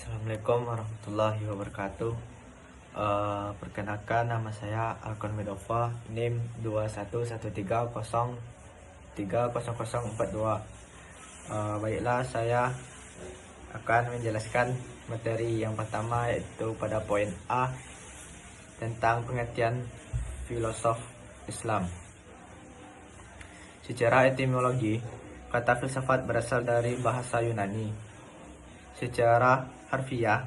Assalamualaikum warahmatullahi wabarakatuh. Perkenalkan, nama saya Alkon Medova, NIM 2113030042. Baiklah, saya akan menjelaskan materi yang pertama, yaitu pada poin A tentang pengertian filosof Islam. Secara etimologi, kata filsafat berasal dari bahasa Yunani. Secara harfiah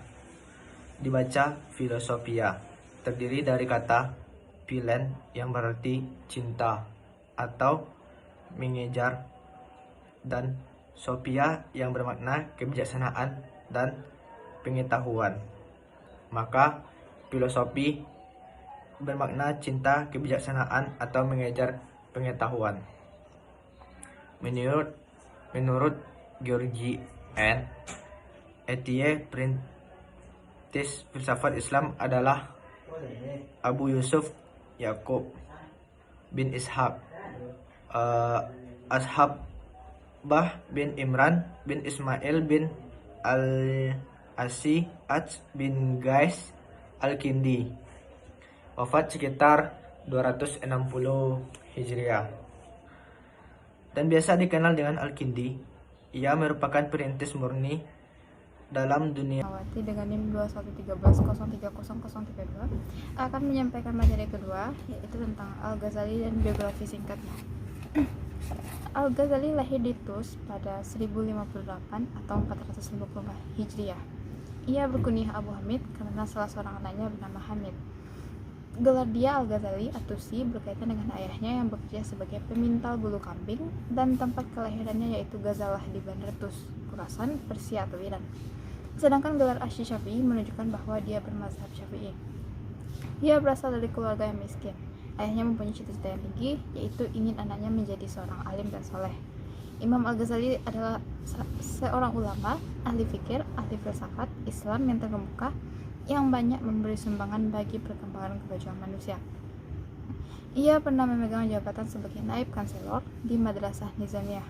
dibaca filosofia, terdiri dari kata philen yang berarti cinta atau mengejar, dan sophia yang bermakna kebijaksanaan dan pengetahuan. Maka filosofi bermakna cinta, kebijaksanaan, atau mengejar pengetahuan. Menurut Georgi N. Etienne, perintis filsafat Islam adalah Abu Yusuf Yakub bin Ishaq, Ashab bin Imran bin Ismail bin Al-Asi bin Gais Al-Kindi, wafat sekitar 260 Hijriah, dan biasa dikenal dengan Al-Kindi. Ia merupakan perintis murni dalam dunia dengan NIM 2113030032 akan menyampaikan materi kedua, yaitu tentang Al-Ghazali dan biografi singkatnya. Al-Ghazali lahir di Tus pada 1058 atau 450 Hijriah. Ia berkunyah Abu Hamid karena salah seorang anaknya bernama Hamid. Gelar dia Al-Ghazali Atusi berkaitan dengan ayahnya yang bekerja sebagai pemintal bulu kambing, dan tempat kelahirannya yaitu Ghazalah di Bandar Tus, Khurasan, Persia atau Iran. Sedangkan gelar Asy-Syafi'i menunjukkan bahwa dia bermazhab Syafi'i. Ia berasal dari keluarga yang miskin. Ayahnya mempunyai cita-cita yang tinggi, yaitu ingin anaknya menjadi seorang alim dan soleh. Imam Al-Ghazali adalah seorang ulama, ahli fikir, ahli filsafat Islam yang terkemuka, yang banyak memberi sumbangan bagi perkembangan kemajuan manusia. Ia pernah memegang jabatan sebagai naib kanselor di Madrasah Nizamiyah,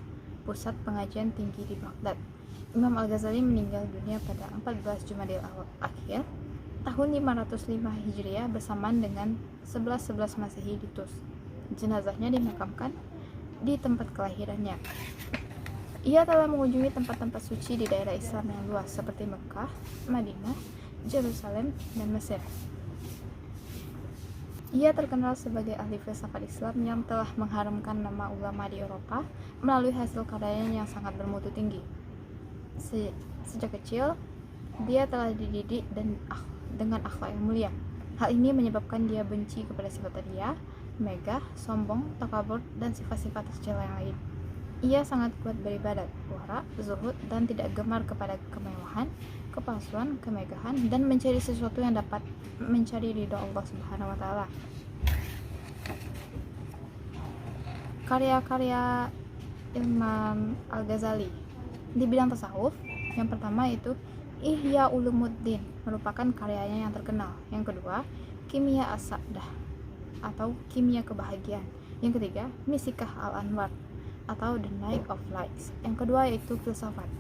pusat pengajian tinggi di Baghdad. Imam Al-Ghazali meninggal dunia pada 14 Jumadil Akhir tahun 505 Hijriah bersamaan dengan 1111 Masehi di Tus. Jenazahnya dimakamkan di tempat kelahirannya. Ia telah mengunjungi tempat-tempat suci di daerah Islam yang luas seperti Mekah, Madinah, Yerusalem, dan Mesir. Ia terkenal sebagai ahli filsafat Islam yang telah mengharumkan nama ulama di Eropa melalui hasil karyanya yang sangat bermutu tinggi. Sejak kecil, dia telah dididik dengan akhlak yang mulia. Hal ini menyebabkan dia benci kepada sifat ria, megah, sombong, takabur, dan sifat-sifat tercela yang lain. Ia sangat kuat beribadat, wara, zuhud, dan tidak gemar kepada kemewahan, kepalsuan, kemegahan, dan mencari sesuatu yang dapat mencari ridho Allah Subhanahu wa Ta'ala. Karya-karya Imam Al-Ghazali di bidang tasawuf, yang pertama itu Ihya Ulumuddin, merupakan karyanya yang terkenal. Yang kedua, Kimia As-Sa'dah atau Kimia Kebahagiaan. Yang ketiga, Misikah Al-Anwar atau The Night of Lights. Yang kedua yaitu filsafat.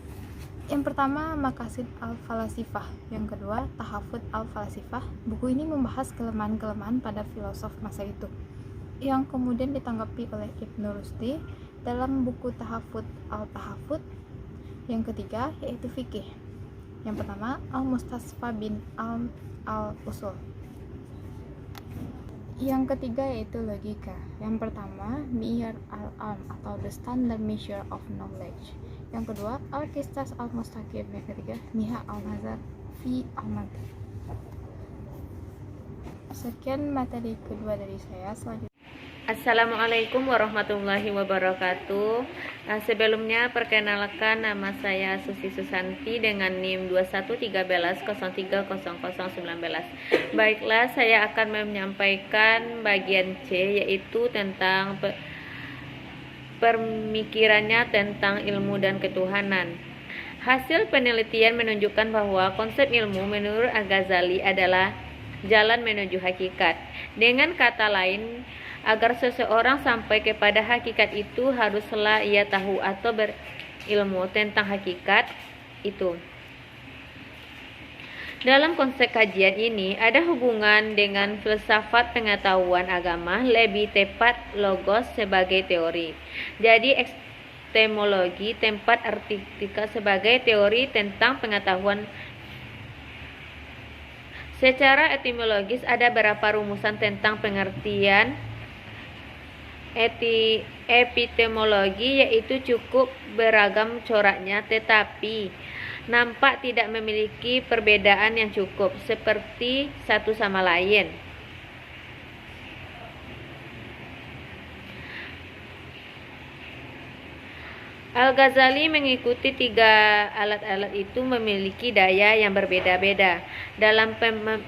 Yang pertama, Maqasid Al-Falasifah. Yang kedua, Tahafut Al-Falasifah. Buku ini membahas kelemahan-kelemahan pada filosof masa itu, yang kemudian ditanggapi oleh Ibnu Rushdi dalam buku Tahafut Al-Tahafut. Yang ketiga yaitu fikih. Yang pertama, Al-Mustasfa bin Al-Usul. Yang ketiga yaitu logika. Yang pertama, Miyar Al-Alm atau The Standard Measure of Knowledge. Yang kedua, Al-Qistas Al-Mustaqim. Yang ketiga, Niha Al-Nazar fi Al-Mantiq. Sekian materi kedua dari saya. Selanjutnya, Assalamualaikum warahmatullahi wabarakatuh. Sebelumnya perkenalkan, nama saya Susi Susanti dengan NIM 2113030019. Baiklah, saya akan menyampaikan bagian C, yaitu tentang pemikirannya tentang ilmu dan ketuhanan. Hasil penelitian menunjukkan bahwa konsep ilmu menurut Al-Ghazali adalah jalan menuju hakikat. Dengan kata lain, agar seseorang sampai kepada hakikat itu haruslah ia tahu atau berilmu tentang hakikat itu. Dalam konsep kajian ini ada hubungan dengan filsafat pengetahuan agama, lebih tepat logos sebagai teori. Jadi epistemologi tempat artika sebagai teori tentang pengetahuan. Secara etimologis ada beberapa rumusan tentang pengertian epistemologi, yaitu cukup beragam coraknya tetapi nampak tidak memiliki perbedaan yang cukup seperti satu sama lain. Al-Ghazali mengikuti tiga alat-alat itu memiliki daya yang berbeda-beda dalam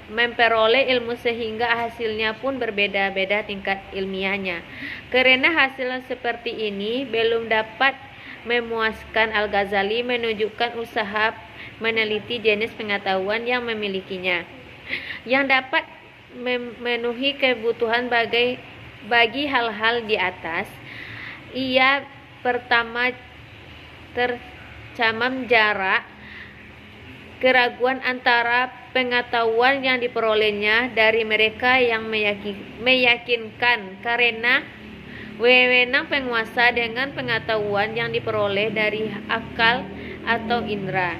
memperoleh ilmu sehingga hasilnya pun berbeda-beda tingkat ilmiahnya. Karena hasil seperti ini belum dapat memuaskan, Al-Ghazali menunjukkan usaha meneliti jenis pengetahuan yang memilikinya yang dapat memenuhi kebutuhan bagi hal-hal di atas. Ia pertama tercamam jarak keraguan antara pengetahuan yang diperolehnya dari mereka yang meyakinkan karena wewenang penguasa dengan pengetahuan yang diperoleh dari akal atau indera.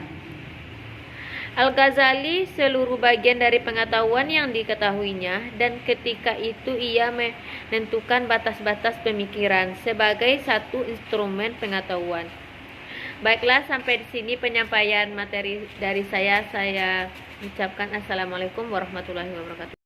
Al-Ghazali seluruh bagian dari pengetahuan yang diketahuinya, dan ketika itu ia menentukan batas-batas pemikiran sebagai satu instrumen pengetahuan. Baiklah, sampai di sini penyampaian materi dari saya. Saya ucapkan assalamualaikum warahmatullahi wabarakatuh.